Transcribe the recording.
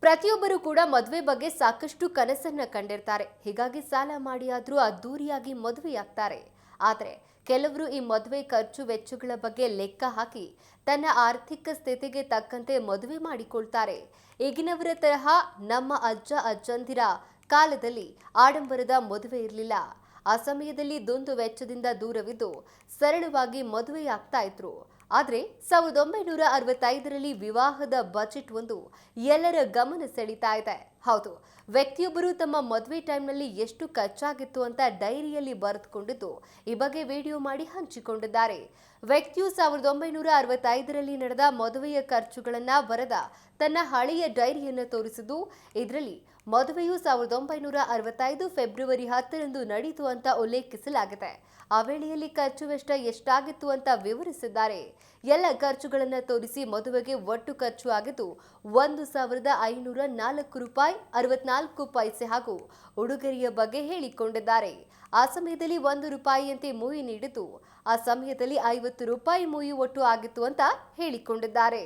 ಪ್ರತಿಯೊಬ್ಬರು ಕೂಡ ಮದುವೆ ಬಗ್ಗೆ ಸಾಕಷ್ಟು ಕನಸನ್ನ ಕಂಡಿರ್ತಾರೆ. ಹೀಗಾಗಿ ಸಾಲ ಮಾಡಿ ಆದ್ರೂ ಅದ್ದೂರಿಯಾಗಿ ಮದುವೆಯಾಗ್ತಾರೆ. ಆದರೆ ಕೆಲವರು ಈ ಮದುವೆ ಖರ್ಚು ವೆಚ್ಚಗಳ ಬಗ್ಗೆ ಲೆಕ್ಕ ಹಾಕಿ ತನ್ನ ಆರ್ಥಿಕ ಸ್ಥಿತಿಗೆ ತಕ್ಕಂತೆ ಮದುವೆ ಮಾಡಿಕೊಳ್ತಾರೆ. ಈಗಿನವರ ತರಹ ನಮ್ಮ ಅಜ್ಜ ಅಜ್ಜಂದಿರ ಕಾಲದಲ್ಲಿ ಆಡಂಬರದ ಮದುವೆ ಇರಲಿಲ್ಲ. ಆ ಸಮಯದಲ್ಲಿ ದುಂದು ವೆಚ್ಚದಿಂದ ದೂರವಿದ್ದು ಸರಳವಾಗಿ ಮದುವೆಯಾಗ್ತಾ ಇದ್ರು. ಆದರೆ 1965ರಲ್ಲಿ ವಿವಾಹದ ಬಜೆಟ್ ಒಂದು ಎಲ್ಲರ ಗಮನ ಸೆಳೀತಾ ಇದೆ. ಹೌದು, ವ್ಯಕ್ತಿಯೊಬ್ಬರು ತಮ್ಮ ಮದುವೆ ಟೈಮ್ನಲ್ಲಿ ಎಷ್ಟು ಖರ್ಚಾಗಿತ್ತು ಅಂತ ಡೈರಿಯಲ್ಲಿ ಬರೆದುಕೊಂಡಿದ್ದು ಈ ಬಗ್ಗೆ ವಿಡಿಯೋ ಮಾಡಿ ಹಂಚಿಕೊಂಡಿದ್ದಾರೆ. ವ್ಯಕ್ತಿಯು 1965ರಲ್ಲಿ ನಡೆದ ಮದುವೆಯ ಖರ್ಚುಗಳನ್ನ ಬರೆದ ತನ್ನ ಹಳೆಯ ಡೈರಿಯನ್ನು ತೋರಿಸಿದ್ದು, ಇದರಲ್ಲಿ ಮದುವೆಯು 1965 ಫೆಬ್ರವರಿ 10ರಂದು ನಡೆಯಿತು ಅಂತ ಉಲ್ಲೇಖಿಸಲಾಗಿದೆ. ಆ ವೇಳೆಯಲ್ಲಿ ಖರ್ಚು ವೆಚ್ಚ ಎಷ್ಟಾಗಿತ್ತು ಅಂತ ವಿವರಿಸಿದ್ದಾರೆ. ಎಲ್ಲ ಖರ್ಚುಗಳನ್ನು ತೋರಿಸಿ ಮದುವೆಗೆ ಒಟ್ಟು ಖರ್ಚು ಆಗಿದ್ದು ₹1,504 64 ಪೈಸೆ ಹಾಗೂ ಉಡುಗೊರೆಯ ಬಗ್ಗೆ ಹೇಳಿಕೊಂಡಿದ್ದಾರೆ. ಆ ಸಮಯದಲ್ಲಿ ₹1 ಮೂಯಿ ನೀಡಿದ್ದು, ಆ ಸಮಯದಲ್ಲಿ ₹50 ಮೂಯಿ ಒಟ್ಟು ಆಗಿತ್ತು ಅಂತ ಹೇಳಿಕೊಂಡಿದ್ದಾರೆ.